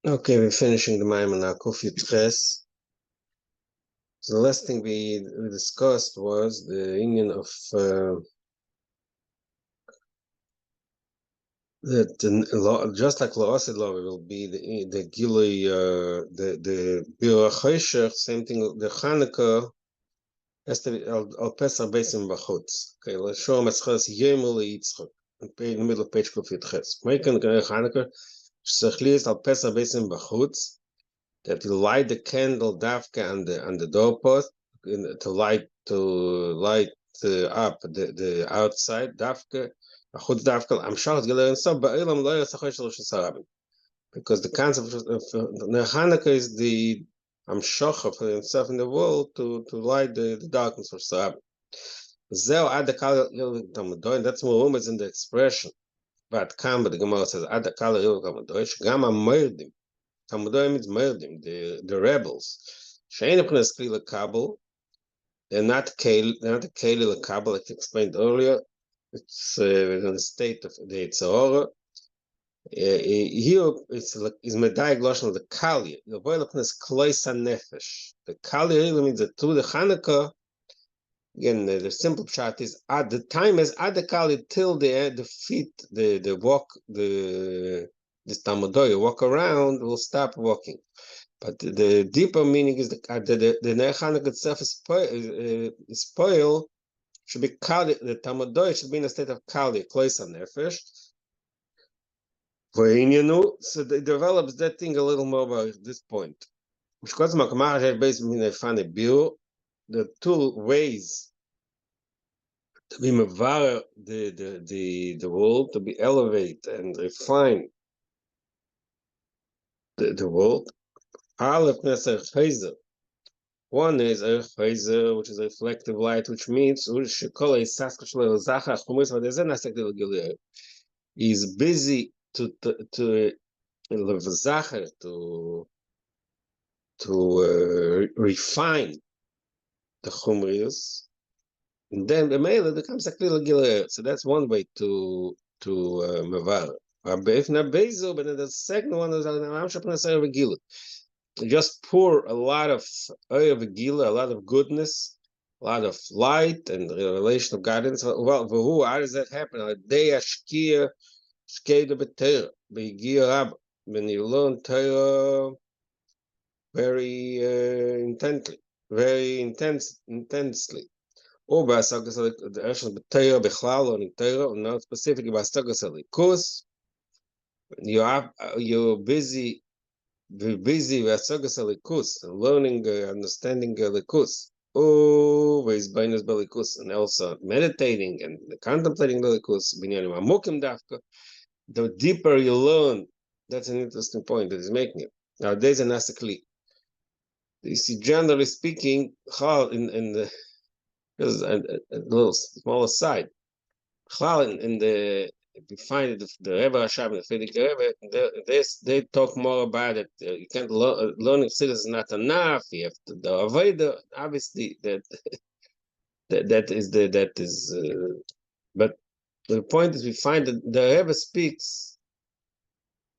Okay, we're finishing the Maimon now, Kufi Tres. So the last thing we discussed was the union of that just like La'asid law will be the Gilui, the Birachosher, same thing. The Hanukkah has to be al Pesach Beisim Bachutz. Okay, let's show him Etzches Yemul Yitzchak in the middle of page Kufi Tres. Making Hanukkah, Shechlius al Pesach Beisim Bachutz. That you light the candle dafka on the doorpost to light up the outside dafka. Because the concept of Hanukkah is the Amshocha for himself in the world to light the darkness for Sarabim. That's more in the expression. But the Gemara says, Talmudim means Merdim, the rebels. They're not a Keli Kabul, like explained earlier. It's in the state of the Yitzhahara. Here is Medai Gloshon of the Kali. The boy looking is Kloisa Nefesh. The Kali really means that through the Hanukkah, again, the simple pshat is at the time as at the Kali till the feet, the walk, this Talmudoy walk around will stop walking. But the deeper meaning is the Ner Hanukkah itself is spoil, should be Kali, the Talmudoy should be in a state of Kali, Kloisa Nefesh. So they develops that thing a little more by this point. The two ways to be mevar the world, to be elevate and refine the world. One is which is a reflective light, which means he's busy to refine the chumrius, and then the male becomes a little gilead. So that's one way to mevar. But then the second one is just pour a lot of gila, a lot of goodness, a lot of light, and revelation of guidance. Well, how does that happen? When you learn Torah very intensely. Or not specifically you're busy learning, understanding likus. And also meditating and contemplating the likus. The deeper you learn, that's an interesting point that he's making it. Now, there's an asikli. You see, generally speaking, in the a little smaller side, in the if you find it, the Rebbe Rashab and the Frierdiker Rebbe, they talk more about it. You can't learning Chassidus is not enough. You have to the Avodah. Obviously, that is. But the point is, we find that the Rebbe speaks.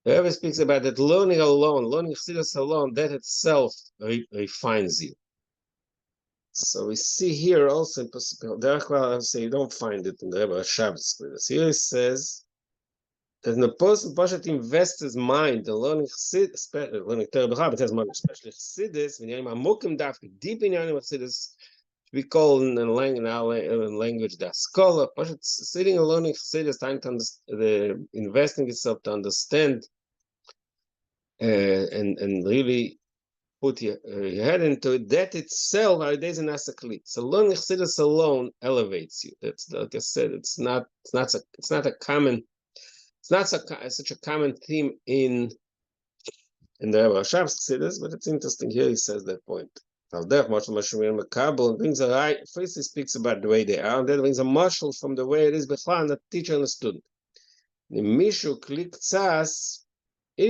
The Rebbe speaks about that learning Chassidus alone, that itself refines you. So we see here also in I say you don't find it in the Rebbe Shabbos. Here it says that when a person invests his mind in learning Torah, it says especially Chassidus, when you're amukim dafka deep in your Chassidus, we call in our language the scholar. Sitting and learning Chassidus, trying to understand, investing itself to understand and really put your head into it, that itself, is an asakli. So learning Chassidus alone elevates you. That's like I said, it's not such a common theme in the Rebbe Rashab's Chassidus, but it's interesting here he says that point. And brings a right. First he speaks about the way they are, and then brings a marshal from the way it is before the teacher and the student. The Mishu Klik Tzas.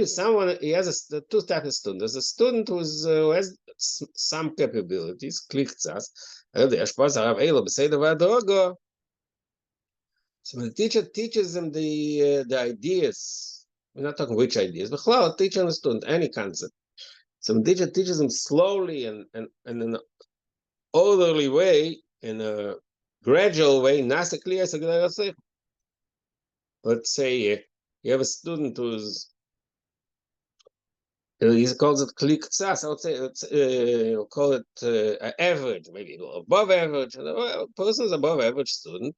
Someone he has two types of students. There's a student who has some capabilities, klichtzas. So the teacher teaches them the ideas we're not talking which ideas, but a teacher and a student, any concept. So the teacher teaches them slowly and in an orderly way, in a gradual way. Let's say you have a student who's he calls it kli ktsas. I would say you'll call it average, maybe above average. A person is above average student.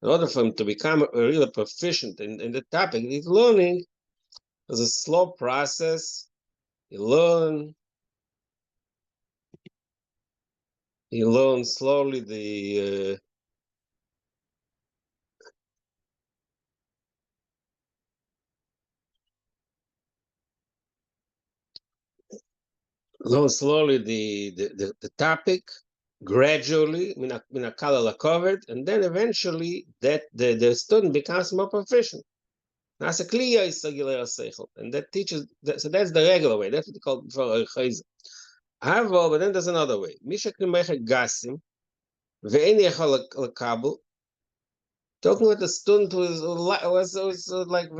In order for him to become really proficient in the topic he's learning, there's a slow process. You learn slowly the topic gradually, covered, and then eventually that the student becomes more proficient. And that teaches, so that's the regular way. That's what they call before chayza. But then there's another way. Talking with a student who was like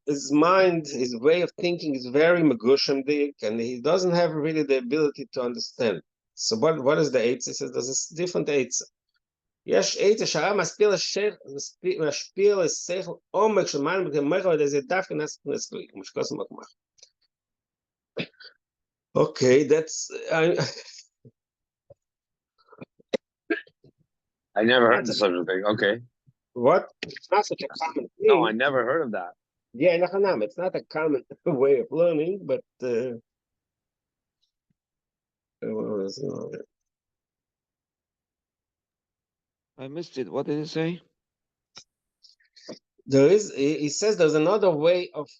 his mind, his way of thinking is very megushamdik, and he doesn't have really the ability to understand. So what is the eitzah? He says there's a different eitzah. יש עצה שהרב משפיע לשכל עומק של מים וכמך וזה דווקא נסקלי, כמו שקוסם מקמח. Okay, that's... I never heard of such a thing. Okay. What? It's not such a common thing. No, I never heard of that. Yeah, it's not a common way of learning, but... I missed it. What did it say? He says there's another way of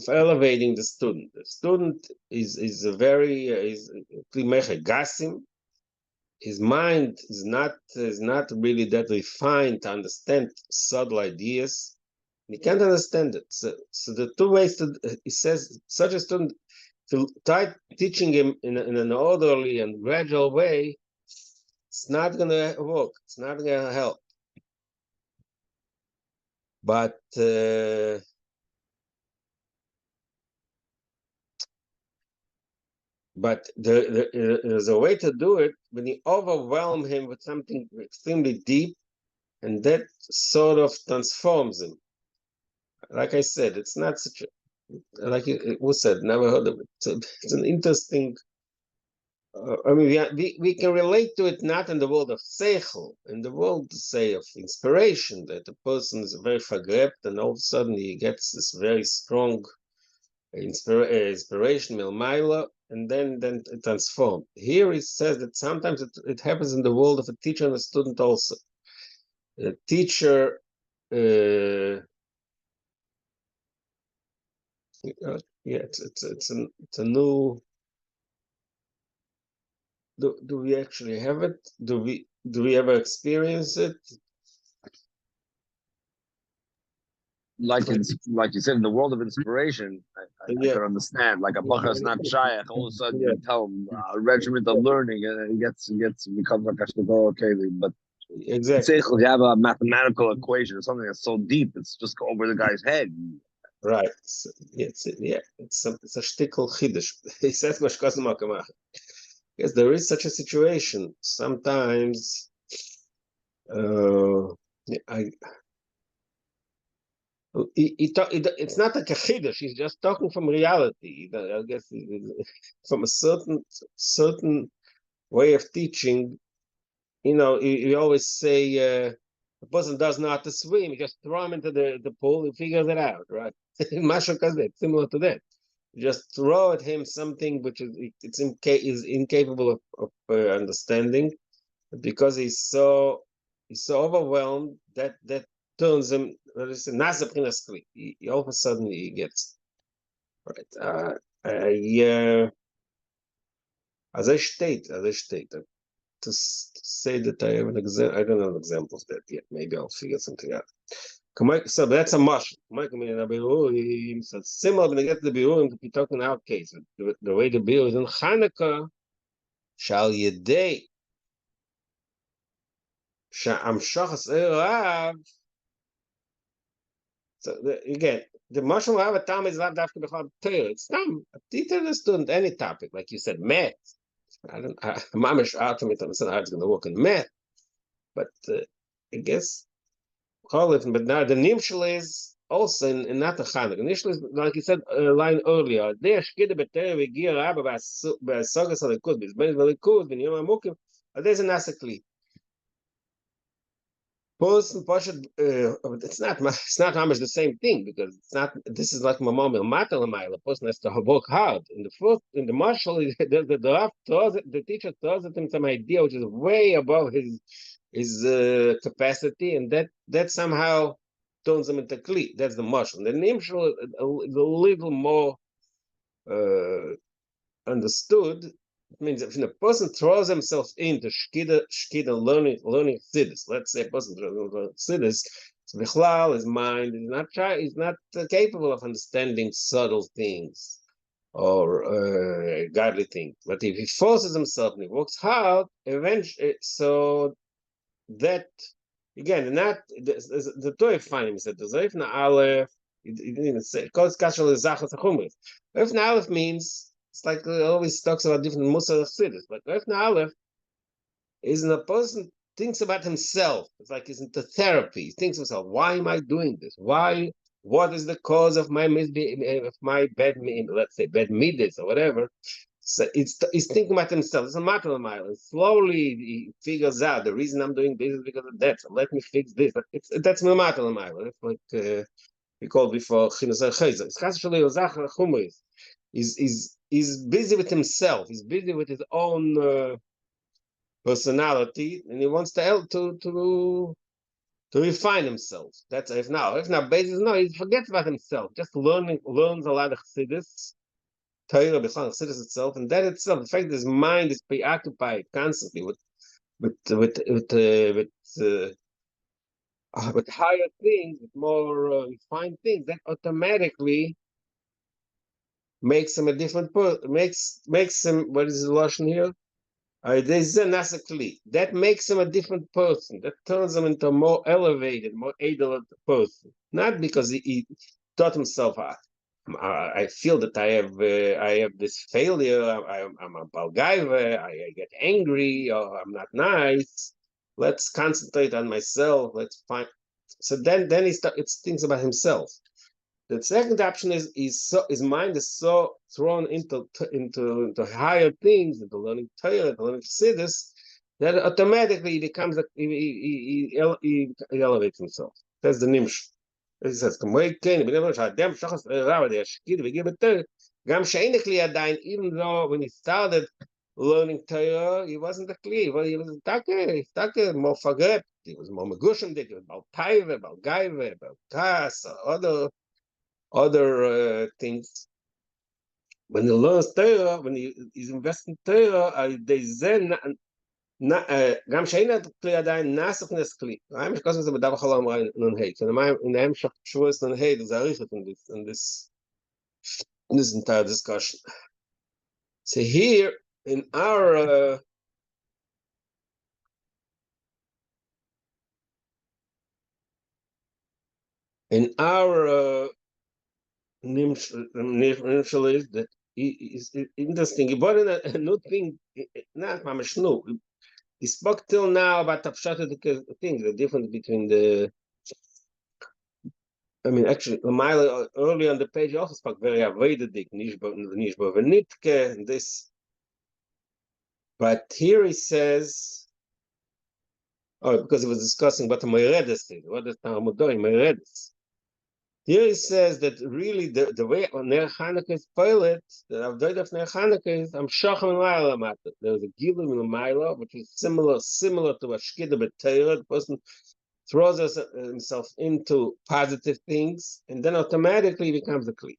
elevating the student. The student is a very gasim. His mind is not really that refined to understand subtle ideas. He can't understand it. So the two ways he says such a student, to try teaching him in an orderly and gradual way, it's not going to work. It's not going to help. But there's a way to do it when you overwhelm him with something extremely deep, and that sort of transforms him. Like I said, it's not such a, like it was said, never heard of it. So it's an interesting... I mean, we can relate to it not in the world of seichel, in the world, say, of inspiration, that the person is very vergrebt and all of a sudden he gets this very strong inspiration, milmaila, and then it transforms. Here it says that sometimes it happens in the world of a teacher and a student also. The teacher... it's a new... Do we actually have it? Do we ever experience it? Like you said, in the world of inspiration, I can understand. Like a bacher is not shy. All of a sudden, you tell him a regiment of learning, and he becomes like a okay. But exactly, you have a mathematical equation or something that's so deep, it's just go over the guy's head. Right. It's a shtickle chiddush. He says, yes, there is such a situation. Sometimes, it's not like a chiddush. He's just talking from reality. I guess from a certain way of teaching. You always say a person does not to swim. You just throw him into the pool. He figures it out, right? Similar to that. Just throw at him something which is incapable of understanding, because he's so overwhelmed that turns him. All of a sudden he gets right. As I state, to say that I have an example, I don't have examples of that yet. Maybe I'll figure something out. So that's a mashal. Similar when I get to the biurim, to be talking in our case, the way the biur is in Chanukah, shal yedei שהמשוך Rav. So again, the Moshe Rav Tam is not after the Torah. It's not a teacher student any topic, like you said, math. Mamish ultimate understand how it's going to work in math, but I guess but now the nimshal is also in not a Chanukah. Initially, like you said a line earlier, there shkida b'Torah v'gir Rabba b'asogas halikud b'zbenis v'likud v'niyom hamukim. There's an asakli. Person, it's not how much the same thing because it's not. This is like mamam matal mile. A person has to work hard. In the marshal, the teacher throws at him some idea which is way above his capacity, and that somehow turns him into kli. That's the marshal. The nimshal is a little more understood. It means if a person throws himself into shkida learning chassidus, let's say a person throws into chassidus, so bichlal, his mind is not capable of understanding subtle things or godly things. But if he forces himself and he works hard, eventually, so that again, not the Torah finding he said the Zoif na Aleph. He didn't even say because kashal is zachas achumris. Zoif na Aleph means. It's like always talks about different Musar chassidus, but Ref Aleph is when a person thinks about himself. It's like he's into therapy. He thinks to himself, why am I doing this? Why? What is the cause of my bad, let's say, bad midas or whatever? So he's thinking about himself. It's a matter of mile. And slowly he figures out the reason I'm doing this is because of that. So let me fix this. That's a matter of mile. It's like we called before Chinusar Chayzer. It's chassidus yozach chumris. He's busy with himself. He's busy with his own personality, and he wants to refine himself. That's if now basis no, he forgets about himself. Just learns a lot of chassidus, Torah, b'chol chassidus itself, and that itself, the fact that his mind is preoccupied constantly with higher things, with more refined things, that automatically makes him a different person. Makes him, what is the lashon here? That makes him a different person. That turns him into a more elevated, more adult person. Not because he taught himself, I feel that I have this failure. I'm a balgaiva. I get angry, or I'm not nice. Let's concentrate on myself. Let's find. So then he thinks about himself. The second option is his mind is so thrown into higher things, into learning Torah, into learning chassidus, that automatically he becomes he elevates himself. That's the nimsh. He says, even though when he started learning Torah, he wasn't a kli. Well, he was more forget. He was more megushim. He was about taiva, about gaiva, about kas, other things. When he learns Torah, when he's investing Torah, they then גם שאין הכלי עדיין נסח נסכלי. I'm שקוסם זה בדף החול אמרה נ"ה. In המשך שבועס נ"ה, there's arichot in this entire discussion. So here, in our nimshal is that is interesting. But a new thing, not mamash new. He spoke till now about the thing, the difference between the. I mean, actually, earlier on the page, he also spoke very avodadik, nishba v'nitke, and this. But here he says, because he was discussing what the Meredes is, what is Talmudorim Meredes. Here he says that really the way on Ner Chanukah is pilot, the Avdoid of Ner Chanukah is Amshachim L'mayla Mata. There's a Gilum L'mayla, which is similar to a Shkida B'Teira. The person throws himself into positive things, and then automatically becomes a Kli.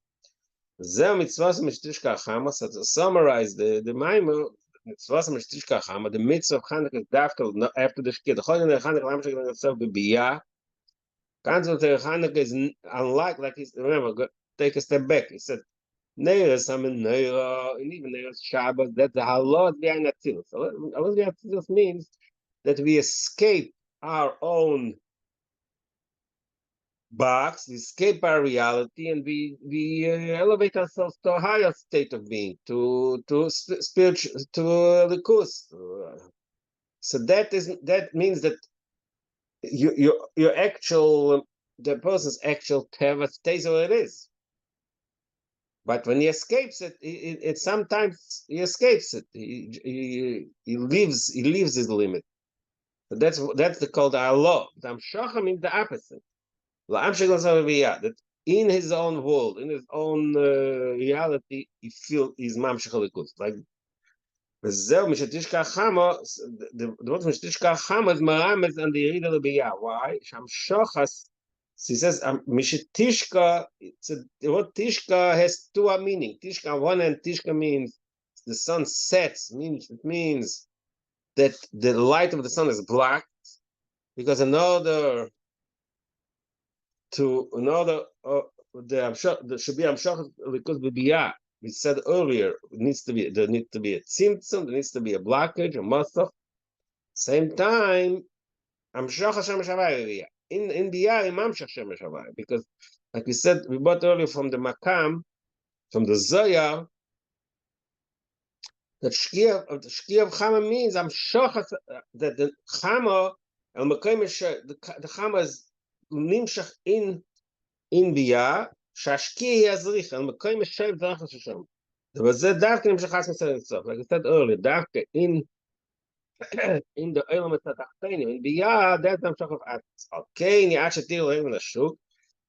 Zeh mitzvah mishtishka achama. So to summarize the Maimer, mitzvah mishtishka achama, the mitzvah of Chanukah is dafka after the Shkida. Chol Ner Chanukah Lam Shekhin himself b'biyah. Concept Chanukah is unlike, like he's, remember, take a step back. He said, Neira, Samin Neira, and even Neira Shabbos, that's the halot behind Atzilus. So halot behind Atzilus means that we escape our own box, we escape our reality, and we elevate ourselves to a higher state of being, to spiritual, to the course. So that means that your actual, the person's actual teva stays where it is. But when he escapes it, it sometimes he escapes it. He leaves his limit. But that's called our law. The Amshacha means the opposite. That in his own world, in his own reality, he feels he's mamshech likus. Like וזהו, משתשכח חמו, the word משתשכח חמו is marames and the yirida lebiyah. Why? Shamshachas, she says, mishetishka, the word tishka has two meaning. Tishka on one hand, tishka means the sun sets, it means that the light of the sun is black, because in order there should be amshach because b'biyah. We said earlier, there needs to be a tzimtzum, there needs to be a blockage, a musaf. Same time, amshach Hashem shavai in biyah imam Hashem shavai, because like we said, we bought earlier from the makam, from the zoyar, that shkia of chama means amshach, that the chama the chama is nimshach in biyah. Shashki yazrich al mekoyim shayv darach sham. But that dark in Meshachas Mitzvah itself, like I said earlier, dark in the Olam Tzatachteinim in Biyah, that's Amshach of Atzal. Okay, Ni'at Shetir Le'im Nashuk.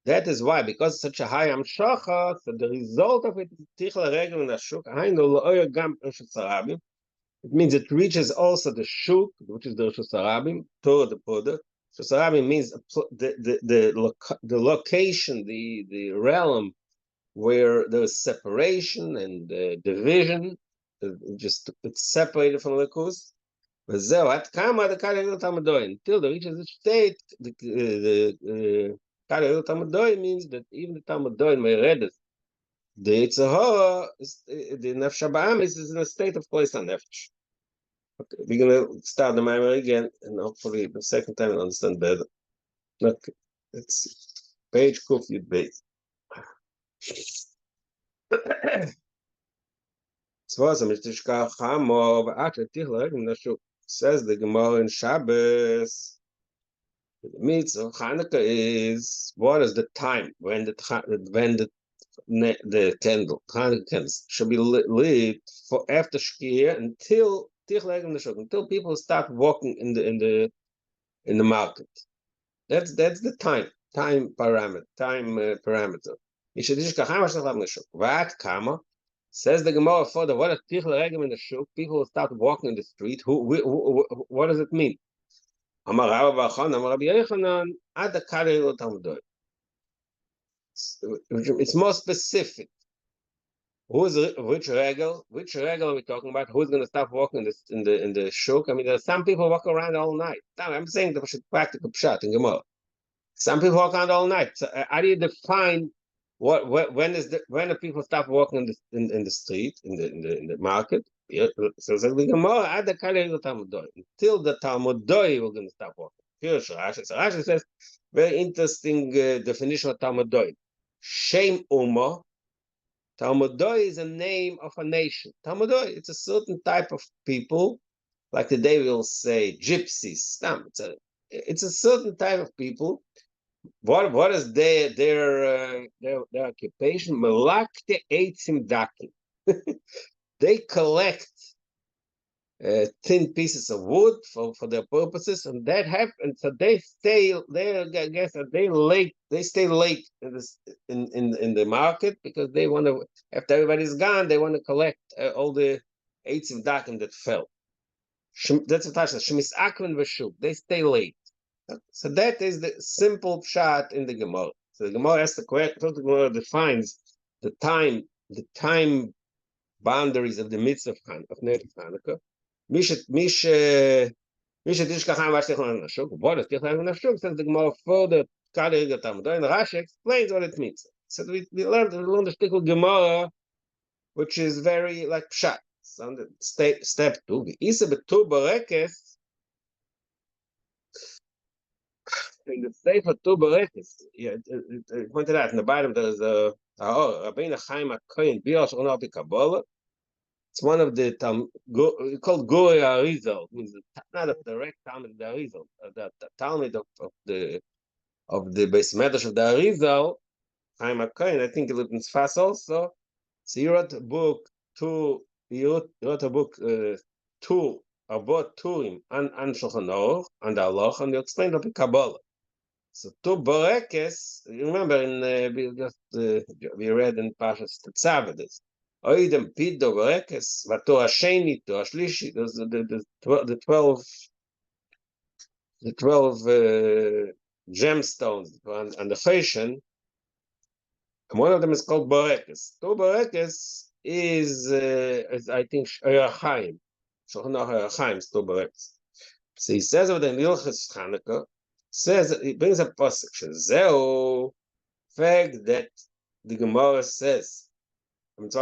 That is why, because it's such a high Amshacha, so the result of it is Tichel Regel Nashuk. Hainu Lo'oyer Gam Rosh Hashanah. It means it reaches also the Shuk, which is the Rosh Hashanah, Torah the Poda. Rosh Hashanah means the location, the realm where there's separation and division, it's separated from the Likus. Until the reaches the state, the Talmudoy means that even the Talmudoy may read it. The Yitzhahara, the Nefesh Ba'am is in a state of place on Nefesh. Okay, we're going to start the Maimer again, and hopefully the second time we'll understand better. Okay, let's see. Page Kuf Yud Beis. Says the Gemara in Shabbos. The mitzvah of Hanukkah is, what is the time when the candle, Hanukkah candles, should be lit for after Shkia until people start walking in the market. That's the time parameter. Says the Gemara further, what is Tichl Regem in the Shuk? People will start walking in the street. What does it mean? It's more specific. Which regal are we talking about? Who's going to stop walking in the Shuk? I mean, there are some people walk around all night. I'm saying that we should practical pshat in Gemara. Some people walk around all night. So how do you define when do people stop walking in the street, in the market? So the Gemara until the Talmudoy we're going to stop walking. Here's Rashi. So Rashi says very interesting definition of Talmudoy. Shem Uma. Talmudoy is a name of a nation. Talmudoy, it's a certain type of people, like today we'll say gypsies. It's a certain type of people. What is their occupation? Melakte eitzim dakim. They collect thin pieces of wood for their purposes, and that happens. So they stay. They stay late in the market because they want to. After everybody's gone, they want to collect all the eitzim dakim that fell. That's what Tasha Shemis Akven v'Shuk. They stay late. So that is the simple pshat in the Gemara. So the Gemara has the Gemara defines the time boundaries of the mitzvah of Hanukkah. What is Tichlan Nashuk? Says the Gemara further. And Rashi explains what it means. So we learned the shtickle Gemara, which is very like pshat. So step 2. Isa betur barekes. in the Sefer Tu Berekes, it pointed out in the bottom there's a Rabbeinu Chaim HaKohen Bios Onopi Kabbalah. It's one of the called Guri Arizal, means not a direct Talmud of the Arizal, the Talmud of the Beis Medrash of the Arizal, Chaim HaKohen. I think he lived in Sfas also. So he wrote a book two about Turim and Shulchan Aruch and the Halach, and he explained of the Kabbalah. So Tu Berekes, you remember we read in Parshas Tetzav this. Oidem Pido Berekes, Vator Hasheni, Tor Hashlishi, the 12 gemstones and the Cheshen, and one of them is called Berekes. Tu Berekes is I think Chaim. Shulchan Aruch Chaim is Tu Berekes. So he says over the Ilchus Chanukah, says it brings a pasuk Zeu fact that the Gemara says that's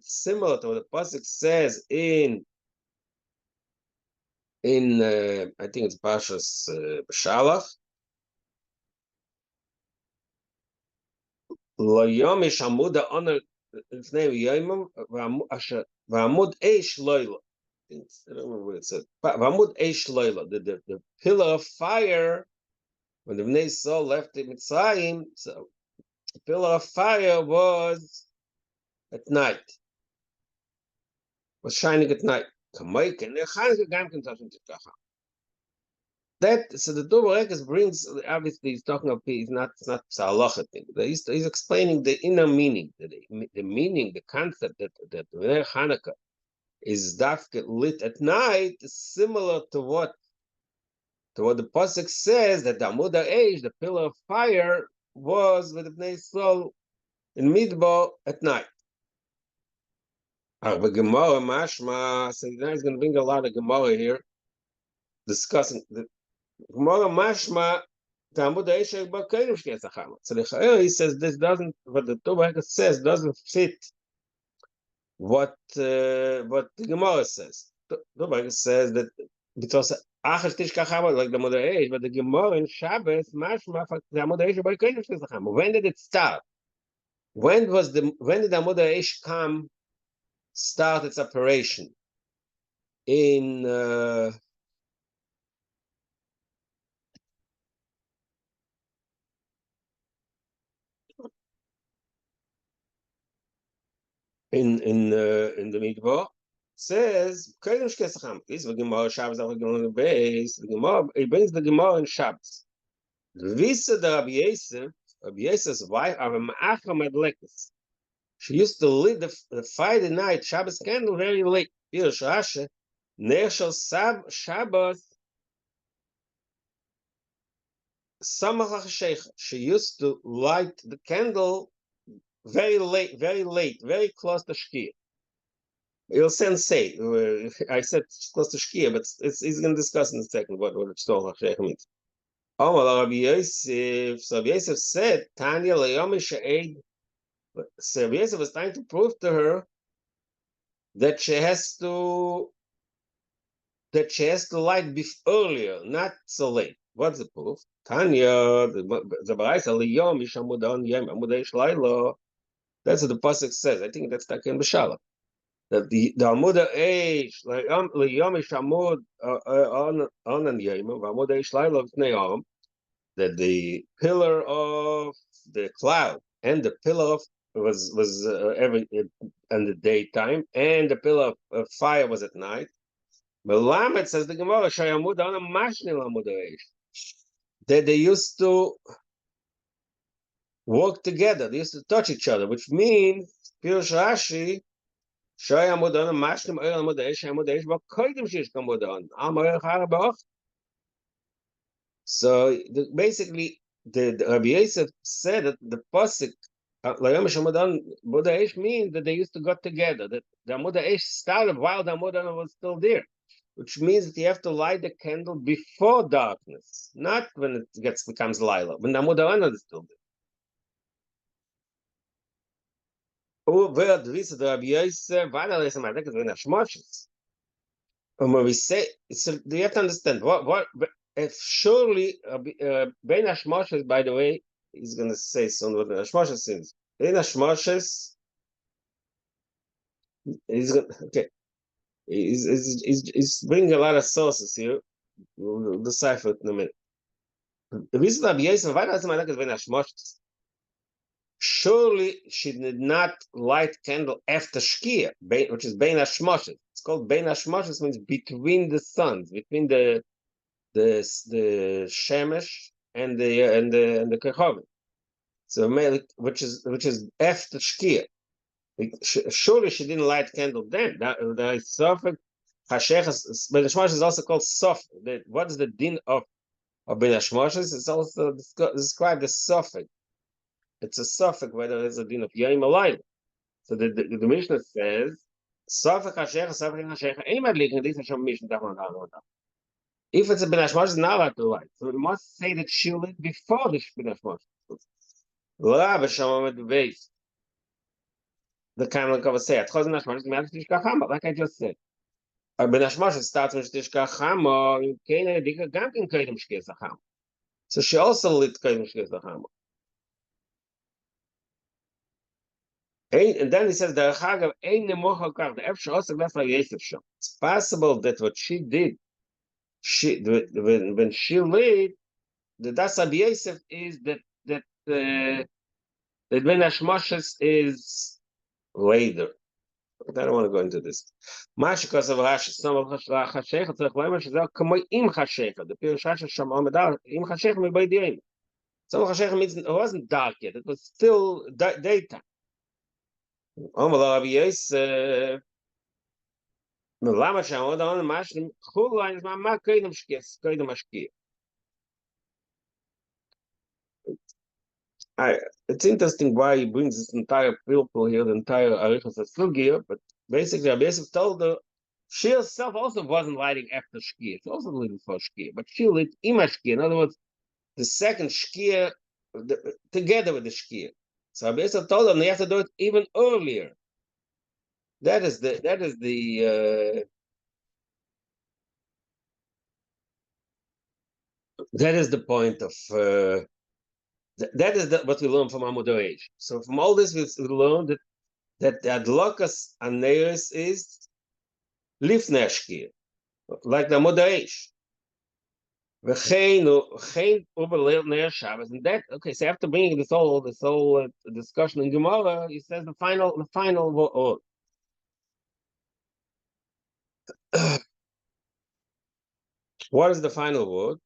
similar to what the pasuk says in I think it's Parshas B'Shalach. Lo yomish amud honor its name Yomim v'amud eish loyla. I don't remember what it said. V'amud eish loyla, the pillar of fire. When the Bnei Yisrael left Mitzrayim, so the pillar of fire was at night, was shining at night. That so the Tu Berekes brings, obviously he's talking about, it's not halacha thing. He's explaining the inner meaning, the meaning, the concept that Hanukkah is dafka lit at night is similar to what the pasuk says, that the Amud HaEish, the pillar of fire, was with the Bnei Yisrael in Midbar at night. But Gemara Mashma, so now he's going to bring a lot of Gemara here, discussing the Gemara Mashma. The Amud HaEish B'Keirim Shkei Tzachama. So the Chair, he says this doesn't, what the Tu Berekes says doesn't fit what the Gemara says. Tu Berekes says that because like the Amud HaEish, but the Gemara in Shabbos, Mashma, the Amud HaEish B'Keirim Shkei Tzachama. When did it start? When did the Amud HaEish start its operation? In the Midbar says Kodesh Kesacham. This is the Gemara Shabbos. I'm going to base the Gemara. It brings the Gemara in Shabbos. The Visa the Rabbi Yosef's wife, of a Ma'achar Madlekes. She used to lit the Friday night Shabbos candle very late. Pirush Rashi, Nershal Shabbos Samach HaSheikha. She used to light the candle very late, very close to Shkia. You'll say, I said close to Shkia, but he's going to discuss in a second what Shtor HaSheikha means. Rabbi Yosef, so Rabbi Yosef said, Tanya Le'yomi She'ed. So Rabbi Yosef was trying to prove to her that she has to light earlier, not so late. What's the proof? Tanya, the Baraisa Le'yom Yishamud Yom Amud HaEish Laila. That's what the pasuk says. I think that's Taken B'Shalach. That the Amud HaEish Le'yom Yishamud on and Yom Amud HaEish Laila V'nei Yom. That the pillar of the cloud and the pillar of was every in the daytime, and the pillar of fire was at night. Melamed says the Gemara Shayamud on a Mashnim Amud HaEish, that they used to work together, they used to touch each other, which means Pirush Rashi Shayamud on a Mashnim Amud HaEish Amud HaEish B'Kodim Shish Kamud on Amar Chara B'Och. So basically, the Rabbi Yosef said that the pasuk Layom Shamadan Amud HaEish means that they used to go together. That the Amud HaEish started while the Amud HaEish was still there, which means that you have to light the candle before darkness, not when it becomes Lila, when the Amud HaEish is still there. Where the Rabbi Yosef, I think it's when Hashmoshes. When we say, so you have to understand what if surely Ben Hashmoshes, by the way, he's going to say something what Ben Hashmoshes is. Ben Hashmoshes is going okay. He's bringing a lot of sources here. We'll decipher it in a minute. The reason that Yosef, why doesn't matter Ben Hashmoshes? Surely she did not light candle after Shkia, which is Ben Hashmoshes. It's called Ben Hashmoshes, means between the suns, between the Shemesh and the Kechovim. So which is after Shkia. Surely she didn't light candle then. There is Sofek. Hashechas Ben Hashmoshes is also called Sof. What is the din of Ben Hashmoshes? It's also described as Sofek. It's a suffix whether it's a din of Yom Alayim. So the Mishnah says, Suffix Hashecha, Suffix Hashecha, Eimad Likin, this is a Mishnah. If it's a Ben Hashmosh, it's not allowed to light. So we must say that she lit before the Ben Hashmosh. La B'Shamam at the base. The Kamel Kava say, At Chazan Hashmosh, the Matter Tishka Chama, like I just said. Ben Hashmosh starts with Tishka Chama, you can't Dika Gamkin Kaidem Shkes Chama. So she also lit Kaidem Shkes Chama. And then he says, the it's possible that what she did, when she laid, the Dasa Yosef is that Ben Hashmoshes is later. But I don't want to go into this. Because of Rashi, some of Hashecha, Im Hashecha, the Pirush Rashi Shama Medar, Im Hashecha Mibay Diyim. Some of Hashecha means it wasn't dark yet, it was still daytime. Rabbi Yosef, it's interesting why he brings this entire pilpul here, the entire Arichas Sugya, but basically Rabbi Yosef told her she herself also wasn't lighting after Shkia. She also lit before Shkia, but she lit ima Shkia. In other words, the second Shkia together with the Shkia. So Rabbi Yosef told her, you have to do it even earlier. That is the point of that is what we learn from Amud Age. So from all this we learn that the Adlokas Aneris is Lifnei Shkia, like the Amud Age. And that okay. So after bringing this whole discussion in Gemara, he says the final word. What is the final word?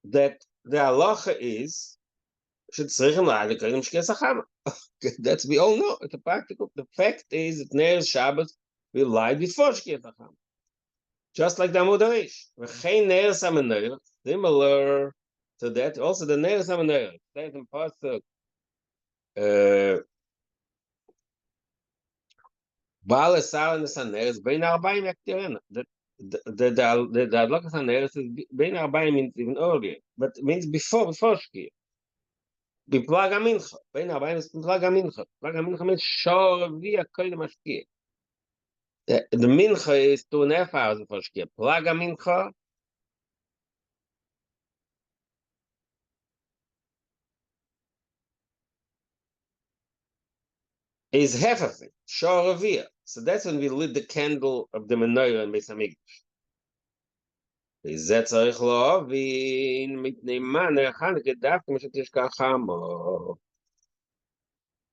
That the halacha is that's we all know. It's a practical. The fact is that Neir Shabbos will lie before Shkias Acham. Just like the Amud Reish. Similar to that, also the Neir Samener. Says in Pasuk, Baal Esau and the Saner is Bein Arbaim Yaktirena. The Adlokas Saner is Bein Arbaim means even earlier, but it means before Shkias. Biplag Mincha. Bein Arbaim is Biplag Mincha. Biplag Mincha means Shor Via Koydem Shkias. The mincha is 2.5 hours before Shkia. Plaga mincha is half of it, Shor Avia. So that's when we lit the candle of the menorah in Beis Hamikdash. Is that tzarich lo'avin mitnei maner Chanukah dafka mishatishka chamo.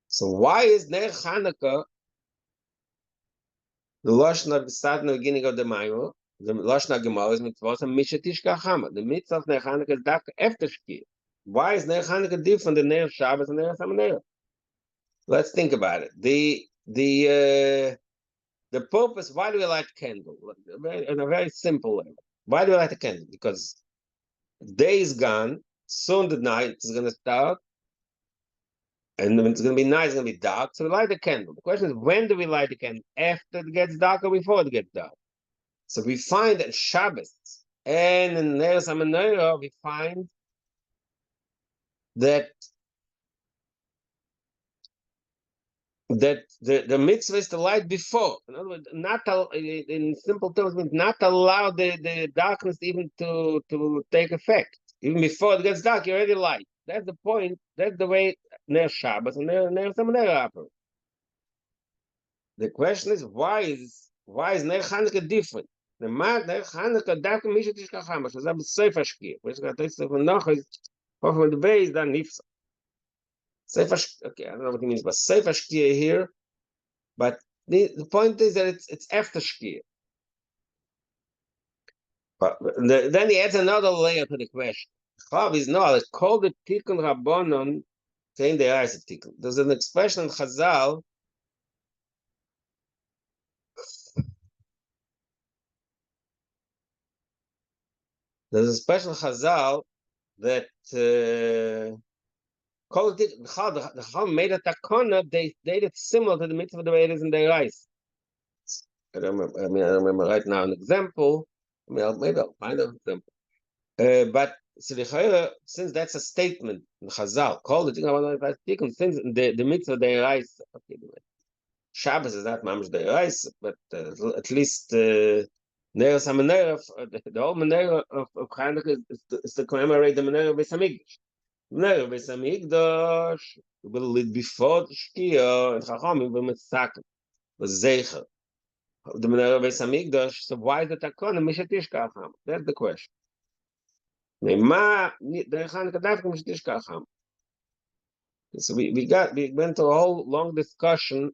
So why is Ner Chanukah the Lashon of the start in the beginning of the Maimon? The Lashon Gemara is mitzvah mishatishka chamo. The mitzvah of Ner Chanukah is dafka after Shkia. Why is Ner Chanukah different than Ner Shabbos and Ner Samener? Let's think about it. The purpose. Why do we light candle? In a very simple way. Why do we light a candle? Because day is gone. Soon the night is going to start, and when it's going to be night, it's going to be dark. So we light a candle. The question is, when do we light the candle? After it gets dark or before it gets dark? So we find that Shabbos and in Ner Samener we find that that the mitzvah is the light before. In other words, not in simple terms, means not allow the darkness even to take effect. Even before it gets dark, you're already light. That's the point. That's the way Ner Shabbos and Ner Samanera operate. The question is why is Ner Chanukah different? The Ner Chanukah dark Misha Tishkacham, which is a Sefer Shkir, which got this of noch is of the base then Nifsa. Sefer, okay, I don't know what it means, but Sefer Shkir here. But the point is that it's after Shkir. But then he adds another layer to the question. Chav is no, it's called the Tikkun Rabbanon Kein De'aisa Tikkun. There's an expression in Chazal. There's a special Chazal that called it the Chal made a takona. They did it similar to the mitzvah the way it is in their eyes. I don't remember right now an example. Maybe I'll find an example. But since that's a statement in Chazal, called the Tikkun, since the mitzvah they rise. Okay, Shabbos is not mamish they rise, but at least Neres HaMenorah, the whole Menorah of Chanukah is to commemorate the Menorah of Beis Hamikdash. Menorah of Beis Hamikdash will lead before the Shkia and Chachamim will mitzaken was Zeicher. The Menorah of Beis Hamikdash. So why is the Takon Mishatishka Chacham? That's the question. So we went to a whole long discussion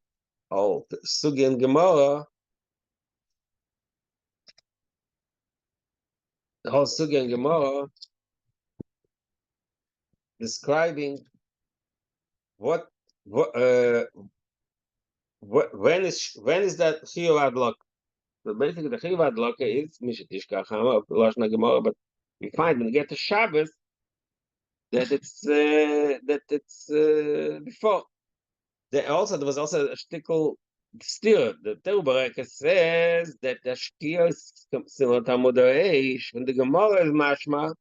of Sugi and Gemara. The whole Sugi and Gemara describing when is that shiur adlok. So basically the shiur adlok is Mishatishka Chama of the Lashon Gemara, but we find when we get to Shabbos that it's before. There was also a shtickle still. The Teubereke says that the shkir is similar to Amud Eish, when the Gemara is mashma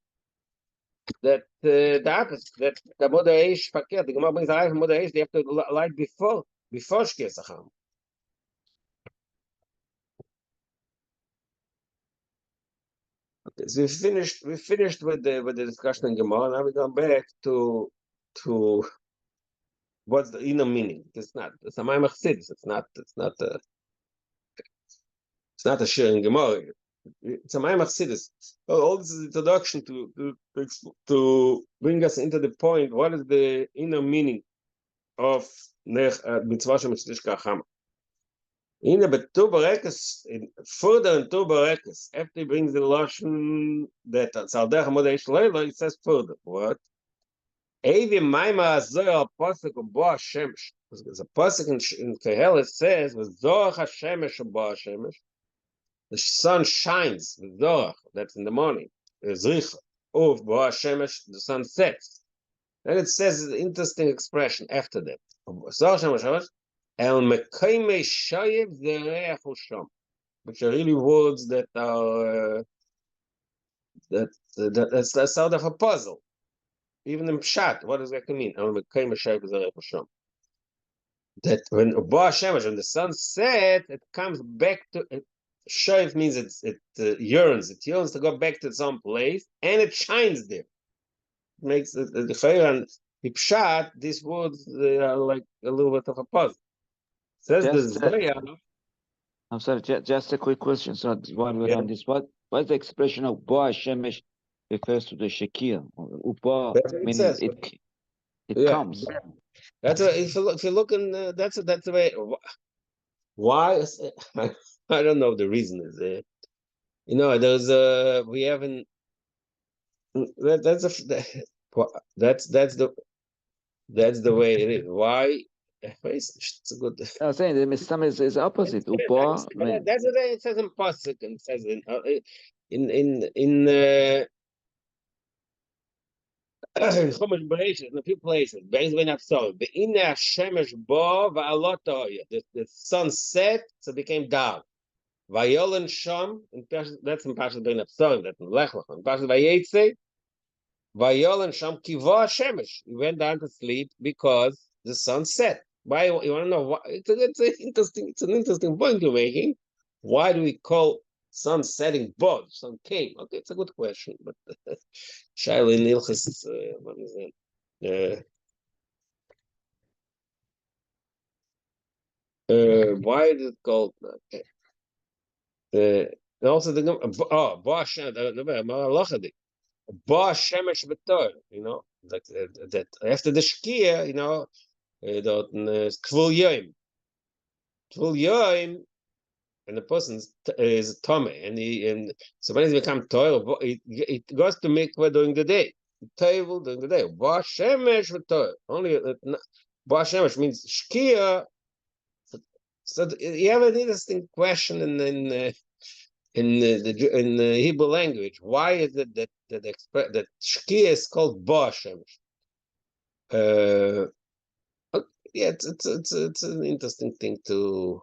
that the opposite, that the Amud Eish fakir, the Gemara brings a light from Amud Eish, they have to light before shkir sacham. Okay, so we finished with the discussion in Gemara. Now we go back to what's the inner meaning. It's not a Samayim Chassidus. It's not a shiur in Gemara. It's a Samayim Chassidus. All this is introduction to bring us into the point. What is the inner meaning of mitzvah shemitzdishka chama? In the Tuberekes, further in Tuberekes, after he brings the lashon that Tzaldech Amud Eish Leila, it says further. What? Evi Maima Azor Pasuk Bo Hashemesh. There's a pasuk in Kehelet says, "V'Zoach Hashemesh Bo Hashemesh." The sun shines. V'Zoach. That's in the morning. Zricha. Of Bo Hashemesh, the sun sets. Then it says an interesting expression after that. Zoach Hashemesh. El Mekayme Shayev Zereach Usham, which are really words that are that's sort of a puzzle. Even in Pshat, what does that mean? El Mekayme Shayev Zereach Usham. That when Bo Hashemesh, when the sun sets, it comes back to it. Shayev means it yearns. It yearns to go back to some place, and it shines there. It makes the Chayr and the Pshat. These words are like a little bit of a puzzle. Says the I'm sorry, just a quick question. So while we're on this, what is the expression of Bo Hashemesh refers to the Shekir? Upa meaning it comes. That's if you look in that's the way. Why is it, I don't know the reason is there. There's we haven't that's the way it is. Why? It's a good. I was saying the Mistam is opposite. Upa. That's the way it says in Pasuk and says in Chumash Bereshit in a few places. The sun set, so it became dark. Vayolen Sham, that's in Pasuk Bein Absorim, that's in Lech Lecha. In Pasuk Vayetze, Vayolen Sham Kivo Hashemesh. He went down to sleep because the sun set. Why you want to know? Why, it's an interesting point you're making. Why do we call sun setting bod? Sun came. Okay, it's a good question, but Shaila in Ilchis, what is it? Why is it called? Okay. Also the Bo Shemesh Betor, like that after the Shkia, that Tvul Yoim, and the person is Tome, and so when he becomes Torah, it goes to mikveh during the day, table during the day. Bo Shemesh Betor, only Bo Shemesh means Shkia. So you have an interesting question in the Hebrew language. Why is it that Shkia is called Bo Shemesh? Yeah, it's an interesting thing to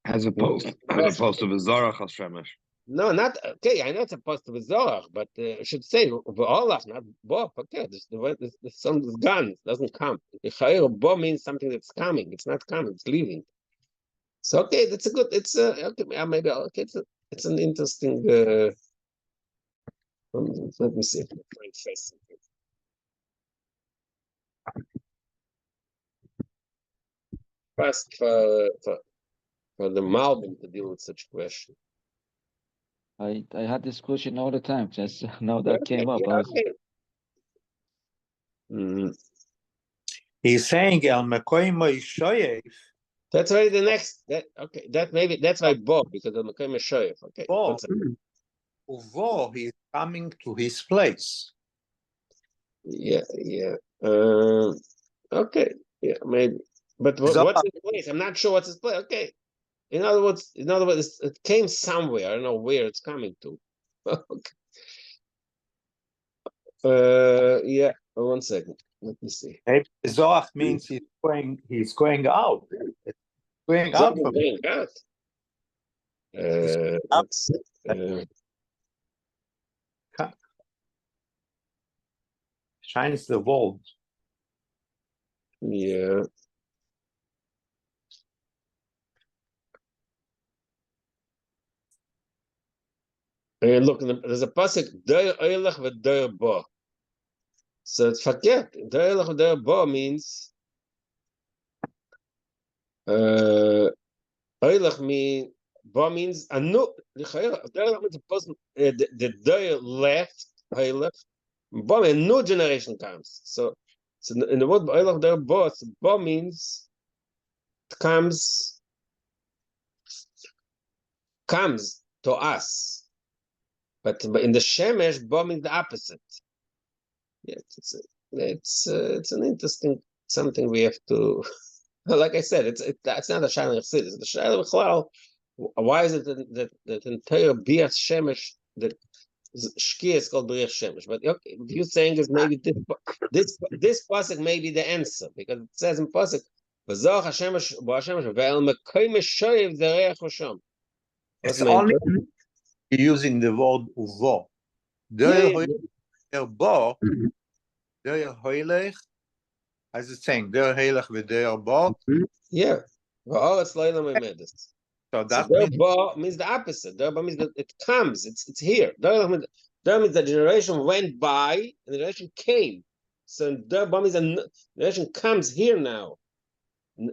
as opposed to V'zarach Hashemesh. No, not okay. I know it's supposed to be Zorach, but I should say V'olach, not Bo. Okay, the sun is gone, it doesn't come. Bo means something that's coming. It's not coming. It's leaving. So okay, that's a good. It's okay. Maybe okay. It's an interesting. Let me see. First for the Malbim to deal with such a question. I had this question all the time. Just now that came up. Okay. He's saying El Mekoim Shoyev. That's already the next. That's why Bob, because the Mekoim Shoyev. Okay. Bob, Uvo, he's coming to his place. Yeah. Okay. Yeah, maybe. But what's his place? I'm not sure what's his place. Okay. In other words, it came somewhere. I don't know where it's coming to. Okay. Yeah. 1 second. Let me see. Maybe Zoach means he's going out. It's going out from going out. Shines the world. Yeah. And look, there's a pasuk der oilach v'der bo. So it's forget der oilach v'der bo means oilach means bo means anu. Der oilach means a person the der left oilach. Bo a new generation comes. So in the word oilach der bo, bo means it comes to us. But in the Shemesh, Bo means the opposite. Yeah, it's an interesting something we have to. Like I said, it's not a Shaila Chassid. It's the Shaila B'chlal. Why is it that entire Bias Shemesh that Shkia is called Bias Shemesh? But okay, what you're saying is maybe this pasuk may be the answer, because it says in pasuk V'zoch Hashemesh Bo Hashemesh Ve'el Mekoim Shoyev Zerech Hosham. It's only using the word uvo. Der bo, der hoilech, as it's saying, der hoilech with der bo. Yeah. So that means the opposite. Der bo means that it comes. It's here. Der means the generation went by and the generation came. So der bo means the generation comes here now.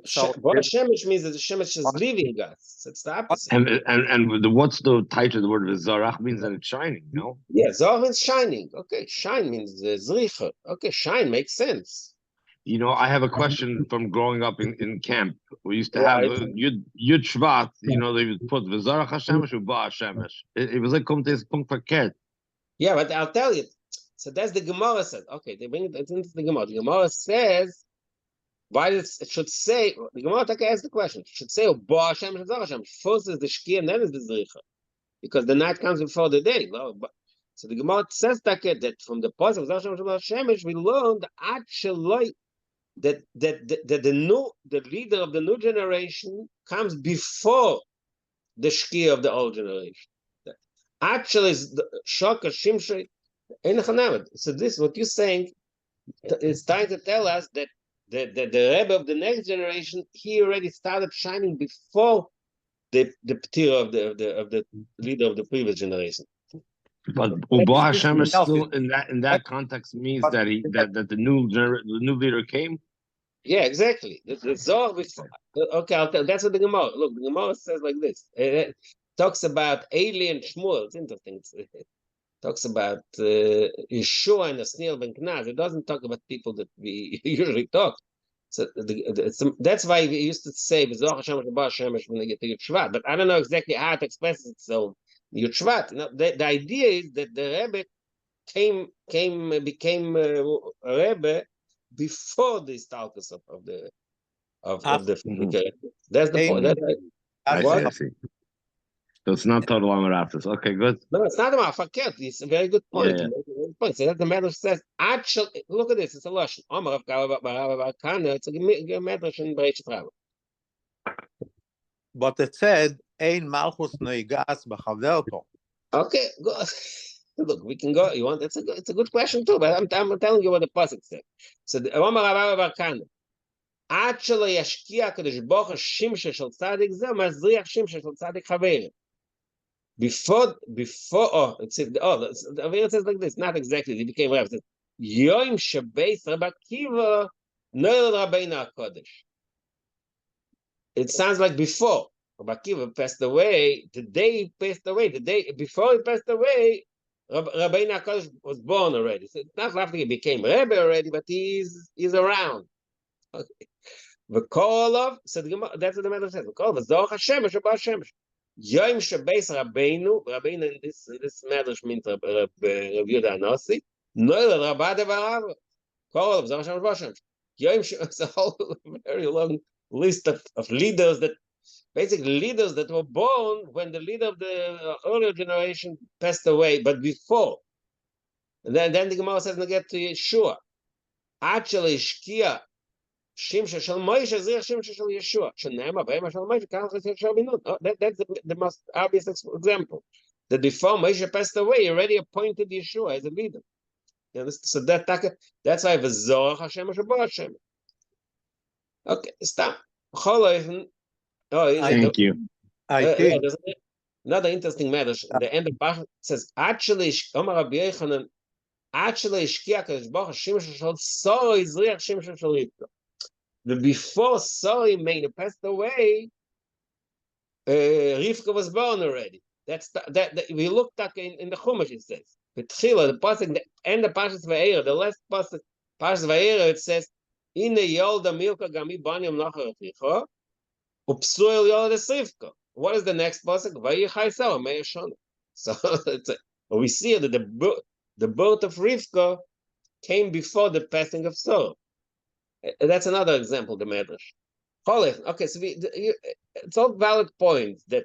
So Shemesh means that the Shemesh is leaving us. It's the opposite. And what's the title of the word? Zarach means that it's shining, no? Yeah, Zarach means shining. Okay, shine means zricha. Okay, shine makes sense. I have a question from growing up in camp. We used to have Yud Shvat, they would put V'zarach HaShemesh U'ba HaShemesh. It was like Punkt Verkehrt. Yeah, but I'll tell you. So that's the Gemara said. Okay, they bring it into the Gemara. The Gemara says, why it should say, the Gemara asks the question, it should say, Bo Hashem, Zar Hashem. First is the Shkia and then is the Zricha. Because the night comes before the day. No? So the Gemara says that from the positive Zar Hashem, we learned actually that the leader of the new generation comes before the Shkia of the old generation. Actually, the Shaka Shimshai, So this, what you're saying, is trying to tell us that the Rebbe of the next generation, he already started shining before the ptir of the leader of the previous generation. But Uba Hashem is still in that context means that the new leader came. Yeah, exactly. The Zohar before. Okay, that's what the Gemara. Look, the Gemara says like this. It talks about alien Shmuel. It's interesting. It talks about Yeshua and Asniel ben Knaz. It doesn't talk about people that we usually talk. So that's why we used to say Zohar Hashem Shemesh when they get to Yud Shvat. But I don't know exactly how it expresses itself. Yud Shvat. The idea is that the Rebbe became a Rebbe before the stalkers of the That's the point. I see. So it's not total Amar After. Okay, good. No, it's not about fakert. It's a very good point. Yeah. Point. So that the Medrash says, actually, look at this. It's a lashon. Amar of Kana. It's a Medrash in Bereish Rava. But it said, "Ein malchus noigas b'chaverto." Okay, go. Look, we can go. You want? It's a good question too. But I'm telling you what the pasuk said. So the Amar of Kana. Actually, yashkia kadosh baruch hu shimshe shel tzadik ze mazriach shimshe shel tzadik chaverim. Before, it says, it says like this, not exactly, he became Rav. It says, Yom Shabbeis Rabbi Akiva Noel Rabbeinu HaKodesh. It sounds like before. Rabbi Akiva passed away, the day before he passed away, Rabbeinu HaKodesh was born already. So it's not after he became Rebbe already, but he's around. Okay. The call of, so that's what the matter says, the call of Zohar HaShemesh, Rabbi HaShemesh. Yom Shabbeis Rabbeinu in this Medrash means Rav Yehuda Hanasi. Noel Rabba Devarav. Call of Zohar Hashem Hashem. Yom it's a whole very long list of leaders basically leaders that were born when the leader of the earlier generation passed away, but before. And then the Gemara says, "Get to Yeshua." Actually, Shkia. Shimsha shel Moshe zir Shimsha shel Yeshua. Shenema b'ema shel Moshe kan chesed shel Binun. That's the most obvious example. That before Moshe passed away, he already appointed Yeshua as a leader. So that's why the Zohar Hashem Shabbat Hashem. Okay, stop. Thank you. I think there's another interesting matter. The end of Bach says, actually, Omar Rabbi Yochanan, actually, Shkia Kadosh Baruch Hu Shimsha shel Sora Izriach Shimsha shel Rivka. Before Sori made passed away, Rivka was born already. That's that we looked at in the Chumash. It says the pasuk and the Parshas Va'era, the last pasuk Parshas Va'era. It says in the Yolda Milka Gami Banyam Nachar Richa Upsuel Yolda Rivka. What is the next pasuk? Vayichai Sara Meir Shana. So we see that the birth of Rivka came before the passing of Sora. That's another example, the Medrash. Okay, so it's all valid points that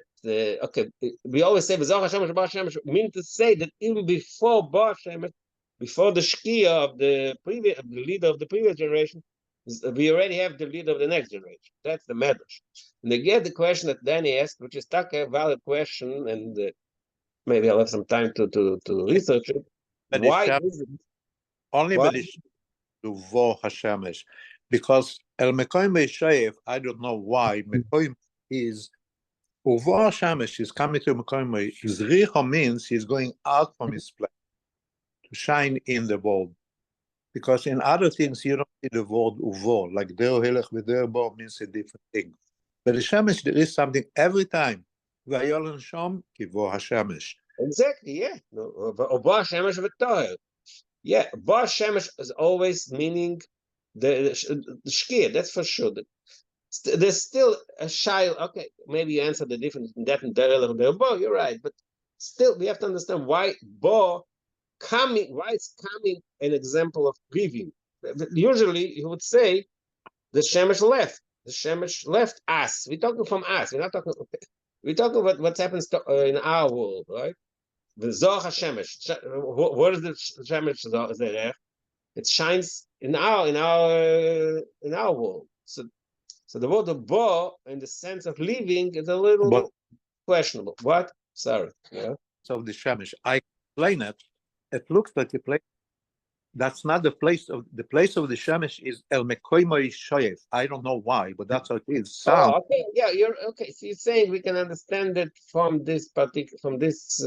we always say mean to say that even before before the Shkia of the leader of the previous generation, we already have the leader of the next generation. That's the Medrash. And they get the question that Danny asked, which is a valid question, and maybe I'll have some time to research it. Why is it only to Vo Hashemesh? Because El Mekoim Beishayev, I don't know why, Mekoim is Uvo Hashemesh is coming to Mekoim. Zricha means he's going out from his place to shine in the world. Because in other things you don't see the word Uvo, like Der Hilech v'Der Bo means a different thing. But the Shemesh, there is something every time. V'ayol Shom ki Vo Hashemesh. Exactly, yeah. Bo Hashemesh v'Toher. Yeah, Bo Shemesh is always meaning the Shkia, that's for sure. There's still a shiur. Okay, maybe you answer the difference in that and the Bo, you're right. But still, we have to understand why Bo coming, why it's coming an example of preview. Usually, you would say the Shemesh left. The Shemesh left us. We're talking from us. We're not talking. We're talking about what happens in our world, right? The Zohar HaShemesh. What is the Shemesh Zerech? It shines in our world. So the word of Bo in the sense of living is a little questionable. What? Sorry. Yeah. So the Shemesh, I explain it it looks like the place. That's not the place of the shemesh is El Mekoimoi Shoyev. I don't know why, but that's how it is. Sound. Oh, okay. Yeah, you're okay. So you're saying we can understand it from this particular, from this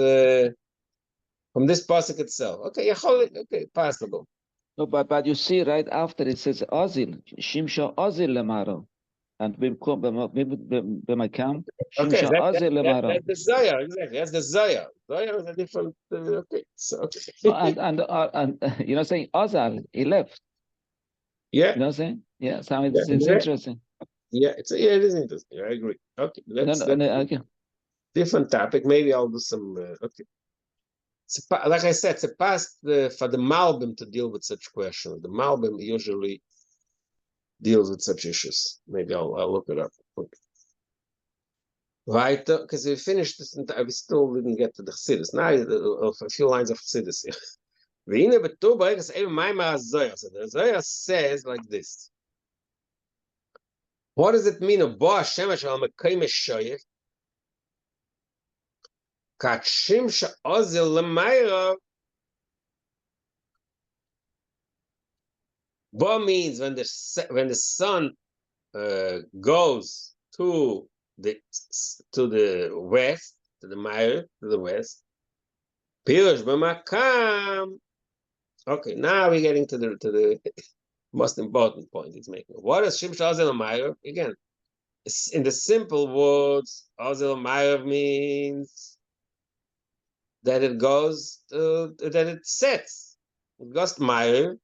pasuk itself. Okay, yeah, okay, possible. No, but you see right after it says Ozil, Shimsha Ozil Lemaro. And b'makam Okay, Shimsha Ozil Lemaro. that's the Zaya, exactly. That's the Zaya. Zaya is a different. Okay, so okay. No, and you know, saying Ozal, he left. Yeah. You know what I'm saying? Yeah, so it's interesting. Yeah, it is interesting. I agree. Okay, that's okay. Different topic. Maybe I'll do some. Okay. Like I said, it's a past for the Malbim to deal with such questions. The Malbim usually deals with such issues. Maybe I'll look it up. Okay. Right, because we finished this, we still didn't get to the Chassidus. Now, a few lines of Chassidus here. The Zohar says like this. What does it mean? Bo Shemesh al Mekayim Shoyev Kachim Ozil Lemayra. Bo means when the sun goes to the west, to the Meir, to the west. Pirush b'makam. Okay, now we're getting to the most important point he's making. What is Shimsh Ozil Meir? Again, in the simple words, Ozil Meir means that it goes that it sets. It goes to Meir.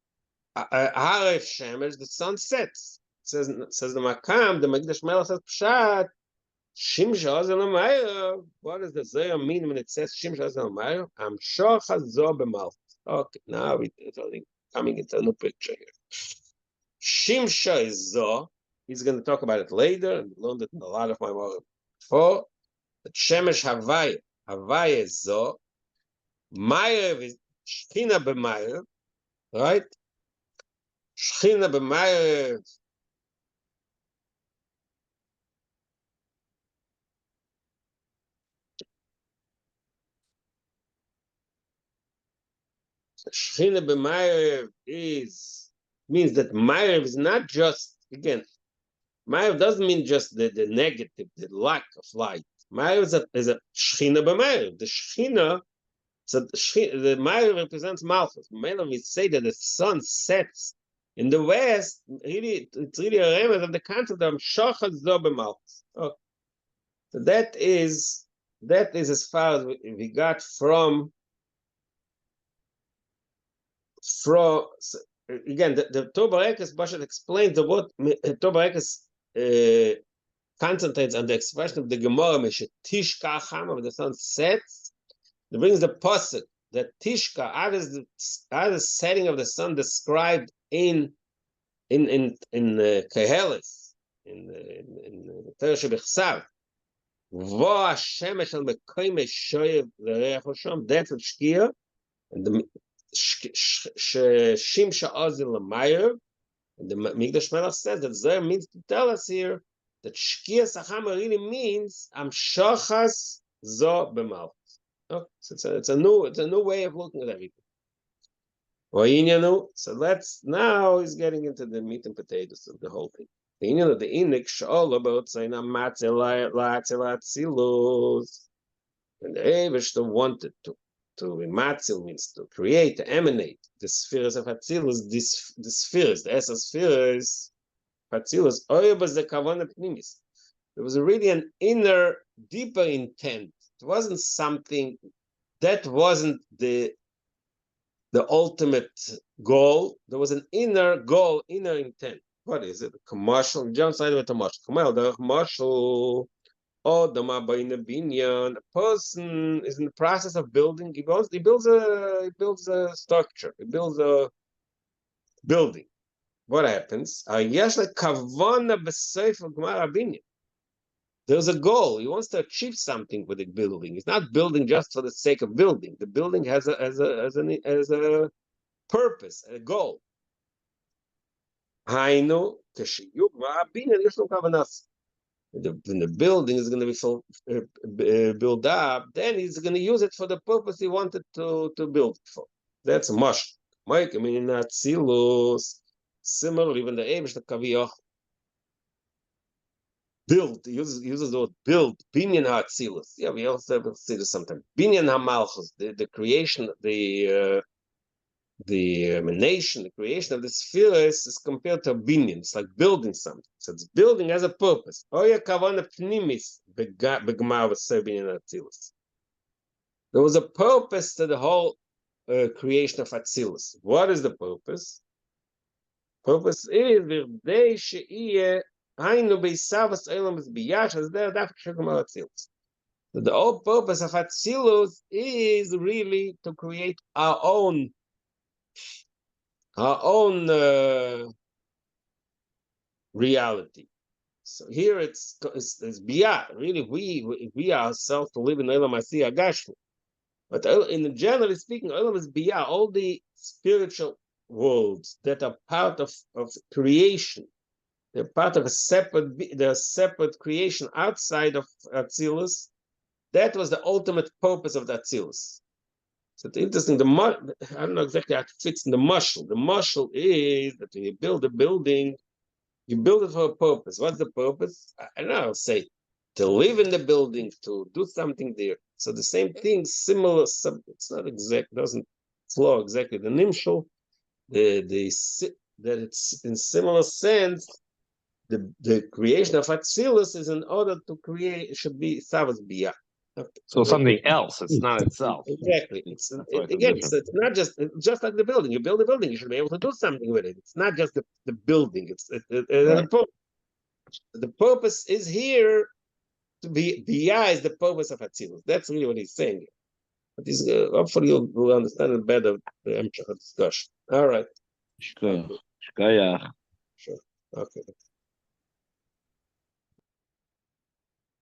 Haref Shemesh, the sun sets. Says the Makam, the Magdash Melech says Pshat. Shimsh Ozil Meir. What does the Zohar mean when it says Shimsh Ozil Meir? I'm sure Chazo b'malchus. Okay, now we're coming into a new picture here. Shimsha is Zo. He's going to talk about it later, and learned it in a lot of my work before. The Shemesh Havaya. Havaya is Zo. Meir is Shchina b'Meir, right? Shchina b'Meir. Shchina b'Meir means that Meir is not just, again, Meir doesn't mean just the negative, the lack of light. Meir is a Shechina b'Meir. The Shechina, so the Meir represents Malchus. When we say that the sun sets in the west, really, it's really a remnant of the concept of Shachar Zo b'Malchus. Okay. So that is as far as we got from so again, the Tobarekes Bashat explains the word Tobarekes concentrates on the expression of the Gemara, Tishka Chama, when the sun sets. It brings the pasuk that Tishka, how is the setting of the sun described in Kehelis, in Torah Shebechsav. Vo Hashemesh al Mekoyim Shoyev L'Reach Hosham. That's what Shkia, and the Shimsha Ozil L'Mayer. And the Migdash Melech says that Zohar means to tell us here that Shkia Sachama really means Am Shachas Zo b'Malchus. Okay, so it's a new way of looking at everything. So now he's getting into the meat and potatoes of the whole thing. The Inyan of the Inik Sha'ol about saying Amatzil Atzilus. And the Eivishter wanted to Matzil means to create, to emanate the spheres of Atzilus, the spheres, the Esa spheres, Atzilus, Oyabas the Kavanah Pnimis. There was really an inner, deeper intent. It wasn't something that wasn't the ultimate goal. There was an inner goal, inner intent. What is it? A commercial. John said with a commercial. Oh, the binyan. A person is in the process of building. He builds a structure. He builds a building. What happens? There's a goal. He wants to achieve something with the building. He's not building just for the sake of building. The building has a purpose, a goal. When the building is going to be built up, then he's going to use it for the purpose he wanted to build it for. That's a mush. Mike, I mean, in Atzilus, similarly, when the Eibush the Kaviyach build, uses the word build, binyan Atzilus. Yeah, we also have say this sometimes. Binyan HaMalchus, the creation, the emanation, the creation of the spheres is compared to a binyan. It's like building something. So it's building as a purpose. Oya kavana pnimis begmar v'sebinyan Atzilus. There was a purpose to the whole creation of Atzilus. What is the purpose? Purpose is v'rdei she'iyeh hainu beisavas olam b'yachas der daf shekumar Atzilus. The whole purpose of Atzilus is really to create our own reality. So here it's biyah. Really, we ourselves to live in Olam Asiyah Gashmu. But in generally speaking, Olam is biyah. All the spiritual worlds that are part of creation, they're part of a separate creation outside of Atzilus. That was the ultimate purpose of the Atzilus. So it's interesting. I don't know exactly how it fits in the mashal. The mashal is that when you build a building, you build it for a purpose. What's the purpose? I don't know. I'll say to live in the building, to do something there. So the same thing, similar. It's not exact. Doesn't flow exactly. The nimshal, that it's in similar sense. The creation of Atzilus is in order to create. It should be savas biyah. So something else. It's not itself. Exactly. It's not just like the building. You build a building, you should be able to do something with it. It's not just the building. Right. The purpose is here to be biyah is the purpose of Atzilus. That's really what he's saying here. But hopefully you'll understand it better the discussion. All right. Shkoyach. Sure. Okay.